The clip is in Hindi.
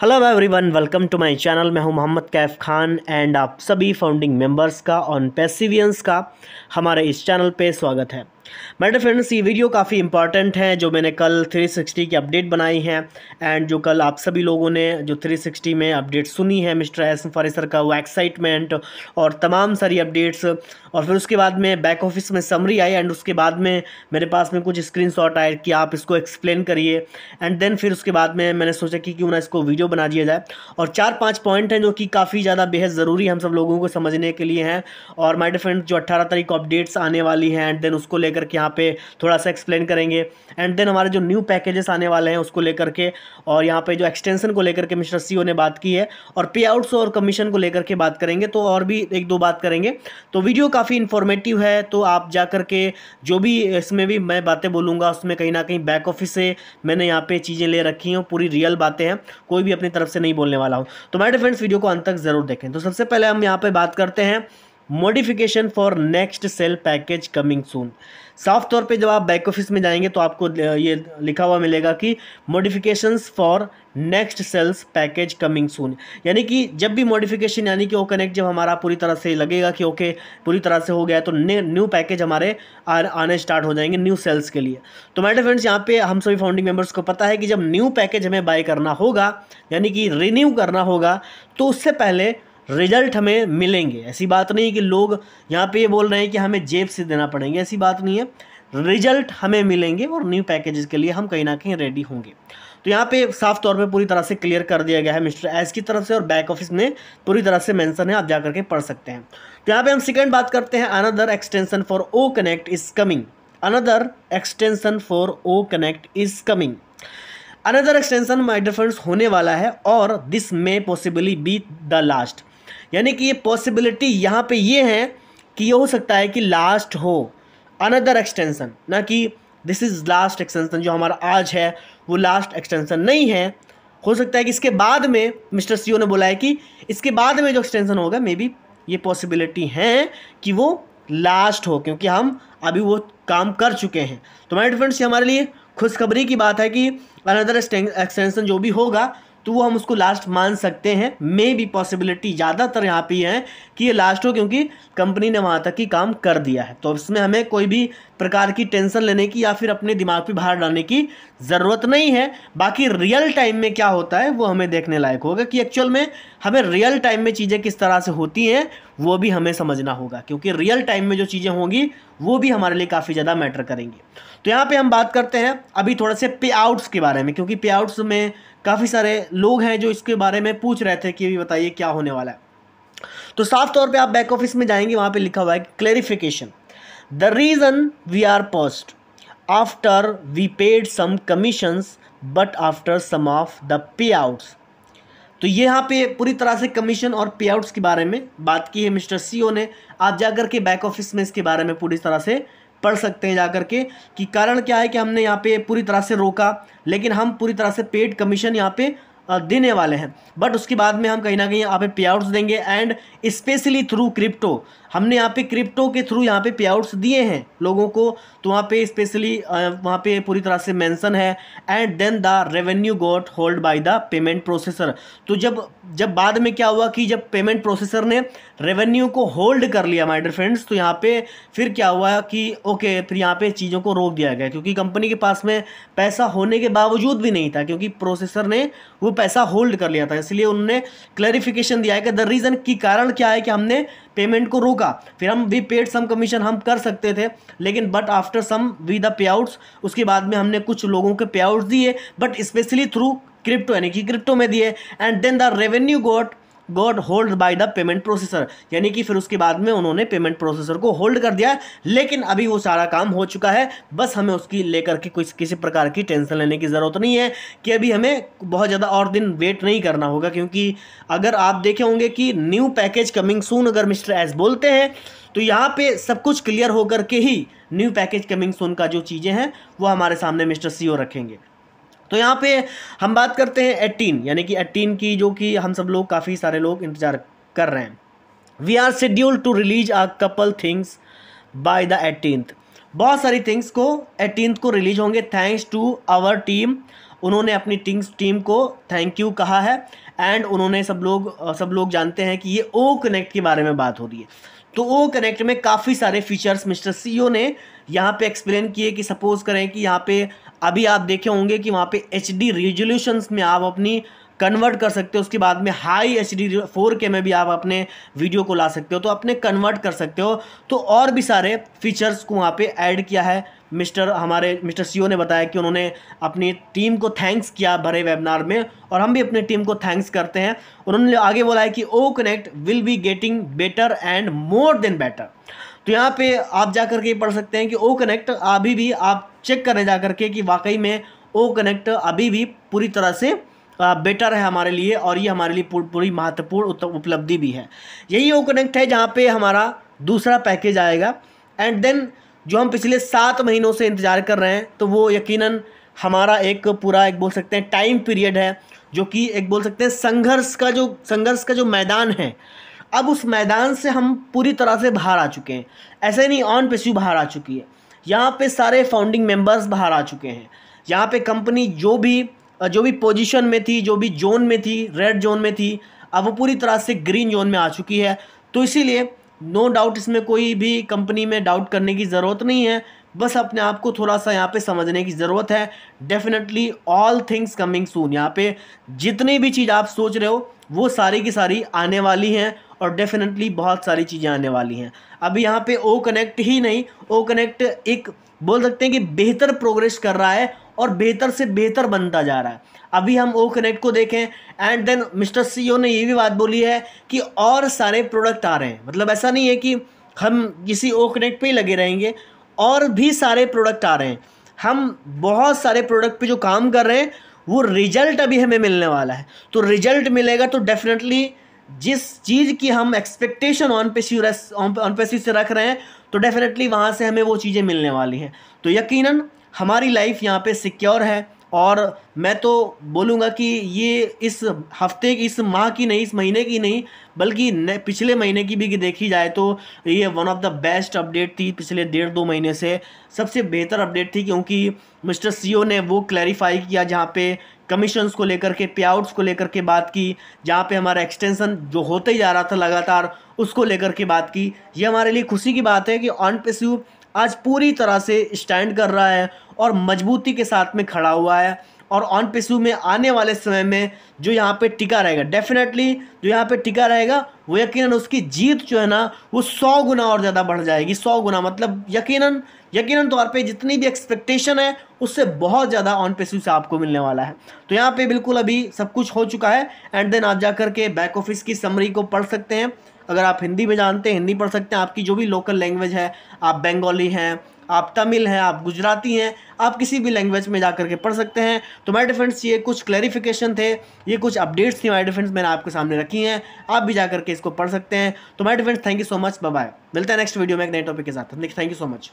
Hello everyone, welcome to my channel. मैं हूं मोहम्मद कैफ खान एंड आप सभी फाउंडिंग मेंबर्स का ऑन पैसिवियंस का हमारे इस चैनल पे स्वागत है। मेरे फ्रेंड्स, ये वीडियो काफ़ी इंपॉर्टेंट है जो मैंने कल 360 की अपडेट बनाई है एंड जो कल आप सभी लोगों ने जो 360 में अपडेट सुनी है मिस्टर एस फारिस सर का, वो एक्साइटमेंट और तमाम सारी अपडेट्स, और फिर उसके बाद में बैक ऑफिस में समरी आई एंड उसके बाद में मेरे पास में कुछ स्क्रीनशॉट आए कि आप इसको एक्सप्लेन करिए एंड देन फिर उसके बाद में मैंने सोचा कि क्यों ना इसको वीडियो बना दिया जाए। और 4-5 पॉइंट हैं जो कि काफ़ी ज़्यादा बेहद ज़रूरी हम सब लोगों को समझने के लिए हैं। और माय डियर फ्रेंड्स, जो 18 तारीख को अपडेट्स आने वाली हैं एंड देन उसको लेकर के यहाँ पे थोड़ा सा एक्सप्लेन करेंगे एंड देन हमारे जो न्यू पैकेजेस आने वाले हैं उसको लेकर के, और यहाँ पे जो एक्सटेंशन को लेकर के मिस्टर सीओ ने बात की है, और पे आउट्स और कमीशन को लेकर के बात करेंगे, तो और भी एक दो बात करेंगे। तो वीडियो काफ़ी इन्फॉर्मेटिव है, तो आप जा करके जो भी इसमें भी मैं बातें बोलूँगा उसमें कहीं ना कहीं बैक ऑफिस से मैंने यहाँ पे चीज़ें ले रखी हैं, पूरी रियल बातें हैं, कोई भी अपनी तरफ से नहीं बोलने वाला हूँ। तो माय डियर फ्रेंड्स, वीडियो को अंत तक ज़रूर देखें। तो सबसे पहले हम यहाँ पे बात करते हैं modification for next sale package coming soon. साफ तौर पे जब आप बैक ऑफिस में जाएंगे तो आपको ये लिखा हुआ मिलेगा कि modifications for next sales package coming soon, यानी कि जब भी मॉडिफिकेशन यानी कि वो कनेक्ट जब हमारा पूरी तरह से लगेगा कि ओके पूरी तरह से हो गया तो न्यू पैकेज हमारे आने स्टार्ट हो जाएंगे न्यू सेल्स के लिए। तो माय डियर फ्रेंड्स, यहाँ पे हम सभी फाउंडिंग मेंबर्स को पता है कि जब न्यू पैकेज हमें बाय करना होगा यानी कि रिन्यू करना होगा तो उससे पहले रिजल्ट हमें मिलेंगे। ऐसी बात नहीं है कि लोग यहाँ पे ये बोल रहे हैं कि हमें जेब से देना पड़ेंगे, ऐसी बात नहीं है। रिजल्ट हमें मिलेंगे और न्यू पैकेजेस के लिए हम कहीं ना कहीं रेडी होंगे। तो यहाँ पे साफ तौर पे पूरी तरह से क्लियर कर दिया गया है मिस्टर एस की तरफ से, और बैक ऑफिस में पूरी तरह से मेंशन है, आप जा करके पढ़ सकते हैं। तो यहाँ पे हम सेकंड बात करते हैं, another extension for O connect is coming. Another extension for O connect is coming. Another extension my dear friends होने वाला है, और this may possibly be the last, यानी कि ये पॉसिबिलिटी यहाँ पे ये है कि ये हो सकता है कि लास्ट हो अनदर एक्सटेंशन, ना कि दिस इज़ लास्ट एक्सटेंशन जो हमारा आज है वो लास्ट एक्सटेंशन नहीं है। हो सकता है कि इसके बाद में मिस्टर सीओ ने बोला है कि इसके बाद में जो एक्सटेंशन होगा मे बी ये पॉसिबिलिटी है कि वो लास्ट हो, क्योंकि हम अभी वो काम कर चुके हैं। तो माय डियर फ्रेंड्स, ये हमारे लिए खुशखबरी की बात है कि अनदर एक्सटेंशन जो भी होगा तो वो हम उसको लास्ट मान सकते हैं। मे बी पॉसिबिलिटी ज़्यादातर यहाँ पे है कि ये लास्ट हो, क्योंकि कंपनी ने वहाँ तक ही काम कर दिया है। तो इसमें हमें कोई भी प्रकार की टेंशन लेने की या फिर अपने दिमाग पे बाहर डालने की ज़रूरत नहीं है। बाकी रियल टाइम में क्या होता है वो हमें देखने लायक होगा कि एक्चुअल में हमें रियल टाइम में चीज़ें किस तरह से होती हैं वो भी हमें समझना होगा, क्योंकि रियल टाइम में जो चीज़ें होंगी वो भी हमारे लिए काफ़ी ज़्यादा मैटर करेंगी। तो यहाँ पे हम बात करते हैं अभी थोड़ा से पे आउट्स के बारे में, क्योंकि पे आउट्स में काफ़ी सारे लोग हैं जो इसके बारे में पूछ रहे थे कि भी बताइए क्या होने वाला है। तो साफ तौर पे आप बैक ऑफिस में जाएंगे, वहाँ पे लिखा हुआ है clarification, the reason we are paused after we paid some commissions but after some of the payouts. तो ये यहाँ पे पूरी तरह से कमीशन और पे आउट्स के बारे में बात की है मिस्टर सीओ ने। आप जाकर के बैक ऑफिस में इसके बारे में पूरी तरह से पढ़ सकते हैं जाकर के कि कारण क्या है कि हमने यहाँ पे पूरी तरह से रोका, लेकिन हम पूरी तरह से पेड कमीशन यहाँ पे देने वाले हैं, बट उसके बाद में हम कहीं ना कहीं यहाँ पे पे आउट्स देंगे एंड स्पेशली थ्रू क्रिप्टो। हमने यहाँ पे क्रिप्टो के थ्रू यहाँ पे पे आउट्स दिए हैं लोगों को, तो वहाँ पे स्पेशली वहाँ पे पूरी तरह से मेंशन है and then the revenue got hold by the payment processor. तो जब बाद में क्या हुआ कि जब पेमेंट प्रोसेसर ने रेवेन्यू को होल्ड कर लिया माय डियर फ्रेंड्स, तो यहाँ पे फिर क्या हुआ कि ओके फिर यहाँ पे चीज़ों को रोक दिया गया, क्योंकि कंपनी के पास में पैसा होने के बावजूद भी नहीं था, क्योंकि प्रोसेसर ने वो पैसा होल्ड कर लिया था। इसलिए उन्होंने क्लैरिफिकेशन दिया है कि द रीज़न की कारण क्या है कि हमने पेमेंट को रोका। फिर हम वी पेड सम कमीशन हम कर सकते थे, लेकिन but after some we the payouts, उसके बाद में हमने कुछ लोगों के पे आउट्स दिए बट स्पेशली थ्रू क्रिप्टो यानी कि क्रिप्टो में दिए and then the revenue got hold by the payment processor, यानी कि फिर उसके बाद में उन्होंने पेमेंट प्रोसेसर को होल्ड कर दिया। लेकिन अभी वो सारा काम हो चुका है, बस हमें उसकी लेकर के किसी प्रकार की टेंशन लेने की ज़रूरत नहीं है कि अभी हमें बहुत ज़्यादा और दिन वेट नहीं करना होगा, क्योंकि अगर आप देखे होंगे कि न्यू पैकेज कमिंग सून अगर मिस्टर एस बोलते हैं तो यहाँ पे सब कुछ क्लियर होकर के ही न्यू पैकेज कमिंग सून का जो चीज़ें हैं वो हमारे सामने मिस्टर सीओ रखेंगे। तो यहाँ पे हम बात करते हैं 18 यानी कि 18 की, जो कि हम सब लोग काफ़ी सारे लोग इंतज़ार कर रहे हैं। We are scheduled to release a couple things by the 18th। बहुत सारी थिंग्स को 18th को रिलीज होंगे, थैंक्स टू आवर टीम। उन्होंने अपनी टीम को थैंक यू कहा है एंड उन्होंने सब लोग जानते हैं कि ये ओ कनेक्ट के बारे में बात हो रही है। तो ओ कनेक्ट में काफ़ी सारे फीचर्स मिस्टर सीईओ ने यहाँ पे एक्सप्लेन किए कि सपोज करें कि यहाँ पे अभी आप देखे होंगे कि वहाँ पे HD रेजोल्यूशंस में आप अपनी कन्वर्ट कर सकते हो, उसके बाद में हाई HD 4K में भी आप अपने वीडियो को ला सकते हो, तो अपने कन्वर्ट कर सकते हो। तो और भी सारे फीचर्स को वहाँ पे ऐड किया है। मिस्टर सीईओ ने बताया कि उन्होंने अपनी टीम को थैंक्स किया भरे वेबिनार में, और हम भी अपनी टीम को थैंक्स करते हैं। उन्होंने आगे बोला है कि O connect will be getting better and more than better. तो यहाँ पे आप जा करके पढ़ सकते हैं कि ओ कनेक्ट अभी भी आप चेक करें जा करके कि वाकई में ओ कनेक्ट अभी भी पूरी तरह से बेटर है हमारे लिए, और ये हमारे लिए पूरी महत्वपूर्ण उपलब्धि भी है। यही ओ कनेक्ट है जहाँ पे हमारा दूसरा पैकेज आएगा, एंड देन जो हम पिछले 7 महीनों से इंतज़ार कर रहे हैं, तो वो यकीनन हमारा एक पूरा एक बोल सकते हैं टाइम पीरियड है, जो कि एक बोल सकते हैं संघर्ष का जो मैदान है। अब उस मैदान से हम पूरी तरह से बाहर आ चुके हैं। ऐसे नहीं ऑन पेस्यू बाहर आ चुकी है, यहाँ पे सारे फाउंडिंग मेंबर्स बाहर आ चुके हैं। यहाँ पे कंपनी जो भी पोजीशन में थी, जो भी जोन में थी, रेड जोन में थी, अब वो पूरी तरह से ग्रीन जोन में आ चुकी है। तो इसीलिए नो डाउट इसमें कोई भी कंपनी में डाउट करने की ज़रूरत नहीं है, बस अपने आप को थोड़ा सा यहाँ पे समझने की ज़रूरत है। Definitely all things coming soon, यहाँ पे जितनी भी चीज़ आप सोच रहे हो वो सारी की सारी आने वाली हैं, और डेफिनेटली बहुत सारी चीज़ें आने वाली हैं। अभी यहाँ पे ओ कनेक्ट ही नहीं, ओ कनेक्ट एक बोल सकते हैं कि बेहतर प्रोग्रेस कर रहा है और बेहतर से बेहतर बनता जा रहा है। अभी हम ओ कनेक्ट को देखें, एंड देन मिस्टर सीईओ ने ये भी बात बोली है कि और सारे प्रोडक्ट आ रहे हैं। मतलब ऐसा नहीं है कि हम किसी ओ कनेक्ट पे ही लगे रहेंगे, और भी सारे प्रोडक्ट आ रहे हैं। हम बहुत सारे प्रोडक्ट पे जो काम कर रहे हैं वो रिजल्ट अभी हमें मिलने वाला है। तो रिजल्ट मिलेगा तो डेफिनेटली जिस चीज़ की हम एक्सपेक्टेशन ऑन पेस्यू से रख रहे हैं, तो डेफिनेटली वहाँ से हमें वो चीज़ें मिलने वाली हैं। तो यकीनन हमारी लाइफ यहाँ पे सिक्योर है, और मैं तो बोलूँगा कि ये इस हफ्ते की, इस माह की नहीं, इस महीने की नहीं, बल्कि पिछले महीने की भी देखी जाए तो ये one of the best update थी। पिछले 1.5-2 महीने से सबसे बेहतर अपडेट थी, क्योंकि मिस्टर सीईओ ने वो क्लैरिफाई किया जहाँ पे कमीशंस को लेकर के, पे आउट्स को लेकर के बात की, जहाँ पे हमारा एक्सटेंशन जो होते ही जा रहा था लगातार उसको लेकर के बात की। ये हमारे लिए खुशी की बात है कि ऑन पेस्यू आज पूरी तरह से स्टैंड कर रहा है और मजबूती के साथ में खड़ा हुआ है, और ऑन पेस्यू में आने वाले समय में जो यहाँ पे टिका रहेगा, डेफिनेटली जो यहाँ पे टिका रहेगा वो यकीनन उसकी जीत जो है ना वो 100 गुना और ज़्यादा बढ़ जाएगी। 100 गुना मतलब यकीनन तौर पे जितनी भी एक्सपेक्टेशन है उससे बहुत ज़्यादा ऑन पेस्यू से आपको मिलने वाला है। तो यहाँ पे बिल्कुल अभी सब कुछ हो चुका है, एंड देन आप जा कर के बैक ऑफिस की समरी को पढ़ सकते हैं। अगर आप हिंदी में जानते हैं हिंदी पढ़ सकते हैं, आपकी जो भी लोकल लैंग्वेज है, आप बंगाली हैं, आप तमिल हैं, आप गुजराती हैं, आप किसी भी लैंग्वेज में जा करके पढ़ सकते हैं। तो माय डिफरेंड्स ये कुछ क्लैरिफिकेशन थे, ये कुछ अपडेट्स थी माय डिफरेंड्स, मैंने आपके सामने रखी हैं, आप भी जा करके इसको पढ़ सकते हैं। तो my dear friends thank you so much, bye bye. मिलते हैं नेक्स्ट वीडियो में एक नए टॉपिक के साथ। Thank you so much.